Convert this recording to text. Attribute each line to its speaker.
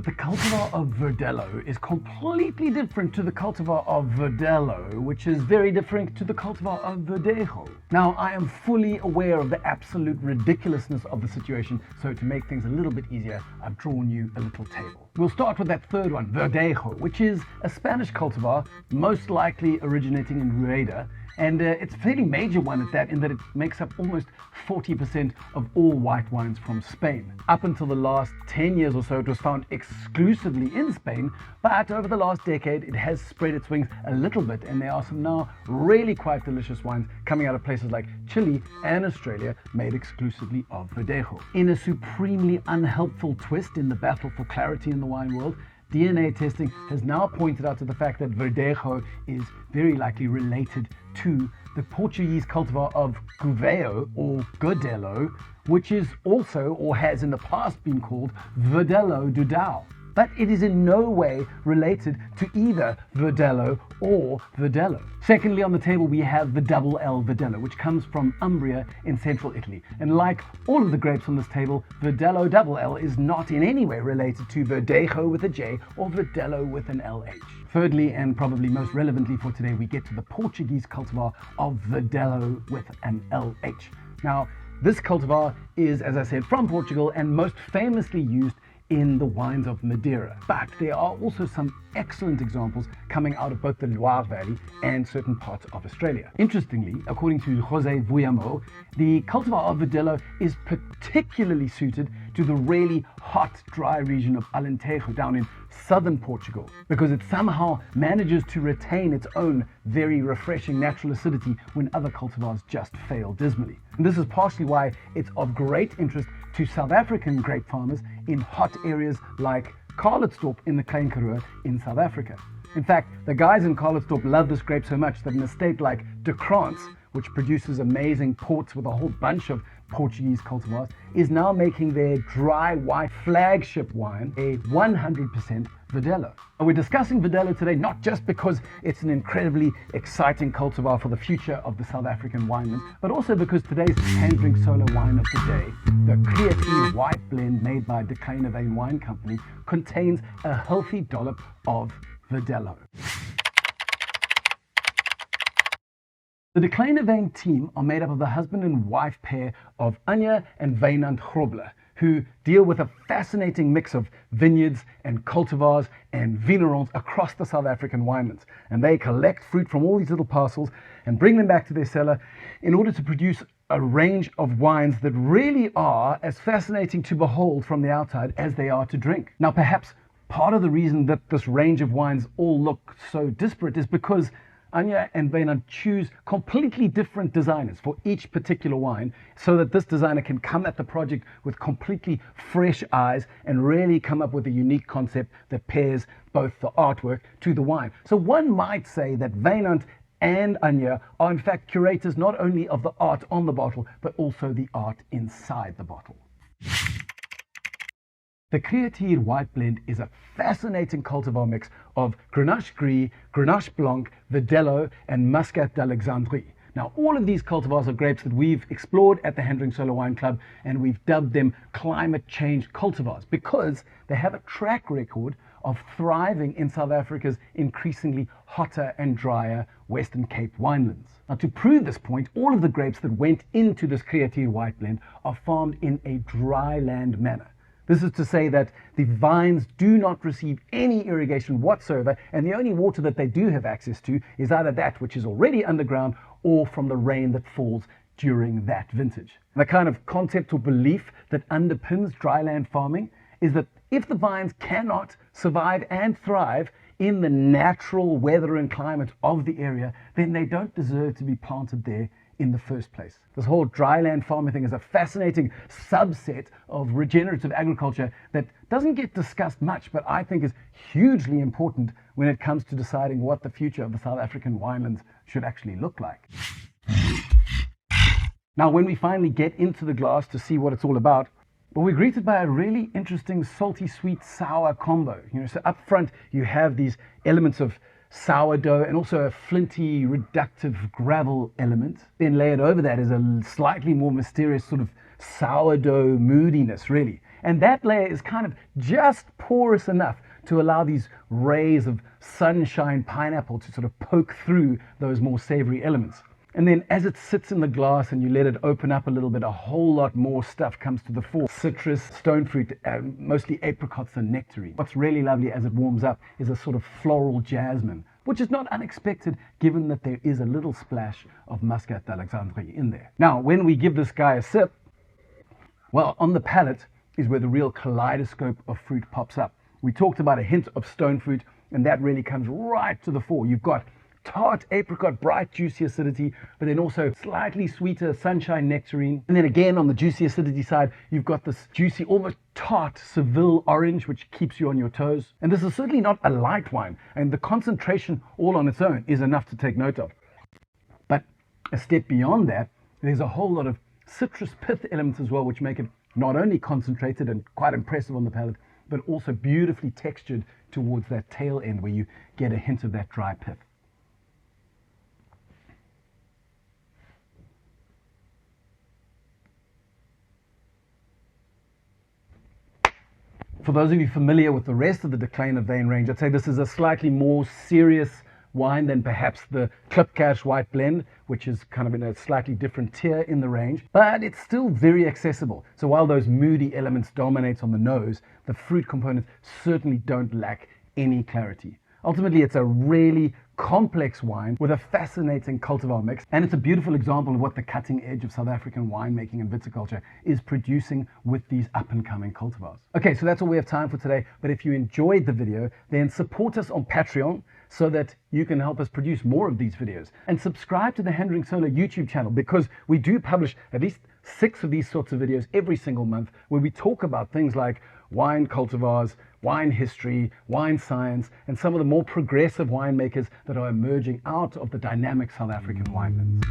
Speaker 1: that the cultivar of Verdelho is completely different to the cultivar of Verdello, which is very different to the cultivar of Verdejo. Now, I am fully aware of the absolute ridiculousness of the situation, so to make things a little bit easier, I've drawn you a little table. We'll start with that third one, Verdejo, which is a Spanish cultivar, most likely originating in Rueda, and it's a fairly major one at that, in that it makes up almost 40% of all white wines from Spain. Up until the last 10 years or so, it was found exclusively in Spain, but over the last decade, it has spread its wings a little bit, and there are some now really quite delicious wines coming out of places like Chile and Australia, made exclusively of Verdejo. In a supremely unhelpful twist in the battle for clarity in the wine world, DNA testing has now pointed out to the fact that Verdejo is very likely related to the Portuguese cultivar of Gouveio or Verdelho, which is also, or has in the past been called, Verdelho do Dow. But it is in no way related to either Verdelho or Verdello. Secondly, on the table we have the double L Verdelho, which comes from Umbria in central Italy. And like all of the grapes on this table, Verdelho double L is not in any way related to Verdejo with a J or Verdello with an LH. Thirdly, and probably most relevantly for today, we get to the Portuguese cultivar of Verdelho with an LH. Now, this cultivar is, as I said, from Portugal and most famously used in the wines of Madeira. But there are also some excellent examples coming out of both the Loire Valley and certain parts of Australia. Interestingly, according to José Vuyamo, the cultivar of Verdelho is particularly suited to the really hot, dry region of Alentejo down in southern Portugal, because it somehow manages to retain its own very refreshing natural acidity when other cultivars just fail dismally. And this is partially why it's of great interest to South African grape farmers in hot areas like Calitzdorp in the Kleine Karoo in South Africa. In fact, the guys in Calitzdorp love this grape so much that an estate like De Krantz, which produces amazing ports with a whole bunch of Portuguese cultivars, is now making their dry white flagship wine a 100% Verdelho. And we're discussing Verdelho today not just because it's an incredibly exciting cultivar for the future of the South African winelands, but also because today's HandrinksSolo wine of the day, the Kreatuur White Blend made by the Kleine Wijn Wine Company, contains a healthy dollop of Verdelho. The Kleine Wijn team are made up of the husband and wife pair of Anya and Wynand Grobler, who deal with a fascinating mix of vineyards and cultivars and vignerons across the South African winelands. And they collect fruit from all these little parcels and bring them back to their cellar in order to produce a range of wines that really are as fascinating to behold from the outside as they are to drink. Now, perhaps part of the reason that this range of wines all look so disparate is because Anya and Wynand choose completely different designers for each particular wine, so that this designer can come at the project with completely fresh eyes and really come up with a unique concept that pairs both the artwork to the wine. So one might say that Wynand and Anya are in fact curators not only of the art on the bottle, but also the art inside the bottle. The Kreatuur White Blend is a fascinating cultivar mix of Grenache Gris, Grenache Blanc, Verdelho, and Muscat d'Alexandrie. Now, all of these cultivars are grapes that we've explored at the HandrinksSolo Wine Club, and we've dubbed them climate change cultivars because they have a track record of thriving in South Africa's increasingly hotter and drier Western Cape winelands. Now, to prove this point, all of the grapes that went into this Kreatuur White Blend are farmed in a dry land manner. This is to say that the vines do not receive any irrigation whatsoever, and the only water that they do have access to is either that which is already underground or from the rain that falls during that vintage. The kind of concept or belief that underpins dryland farming is that if the vines cannot survive and thrive in the natural weather and climate of the area, then they don't deserve to be planted there in the first place. This whole dryland farming thing is a fascinating subset of regenerative agriculture that doesn't get discussed much, but I think is hugely important when it comes to deciding what the future of the South African winelands should actually look like. Now, when we finally get into the glass to see what it's all about, well, we're greeted by a really interesting salty, sweet, sour combo. So up front you have these elements of sourdough and also a flinty, reductive gravel element. Then layered over that is a slightly more mysterious sort of sourdough moodiness, really. And that layer is kind of just porous enough to allow these rays of sunshine pineapple to sort of poke through those more savory elements. And then as it sits in the glass and you let it open up a little bit, a whole lot more stuff comes to the fore. Citrus, stone fruit, mostly apricots and nectarine. What's really lovely as it warms up is a sort of floral jasmine, which is not unexpected given that there is a little splash of Muscat d'Alexandrie in there. Now, when we give this guy a sip, well, on the palate is where the real kaleidoscope of fruit pops up. We talked about a hint of stone fruit, and that really comes right to the fore. You've got tart apricot, bright juicy acidity, but then also slightly sweeter sunshine nectarine. And then again on the juicy acidity side, you've got this juicy, almost tart Seville orange, which keeps you on your toes. And this is certainly not a light wine, and the concentration all on its own is enough to take note of. But a step beyond that, there's a whole lot of citrus pith elements as well, which make it not only concentrated and quite impressive on the palate, but also beautifully textured towards that tail end where you get a hint of that dry pith. For those of you familiar with the rest of the Kleine Wijn range, I'd say this is a slightly more serious wine than perhaps the Kreatuur White Blend, which is kind of in a slightly different tier in the range, but it's still very accessible. So while those moody elements dominate on the nose, the fruit components certainly don't lack any clarity. Ultimately, it's a really complex wine with a fascinating cultivar mix, and it's a beautiful example of what the cutting edge of South African winemaking and viticulture is producing with these up-and-coming cultivars. Okay, so that's all we have time for today, but if you enjoyed the video, then support us on Patreon so that you can help us produce more of these videos. And subscribe to the HandrinksSolo YouTube channel, because we do publish at least 6 of these sorts of videos every single month where we talk about things like wine cultivars, wine history, wine science, and some of the more progressive winemakers that are emerging out of the dynamic South African winelands.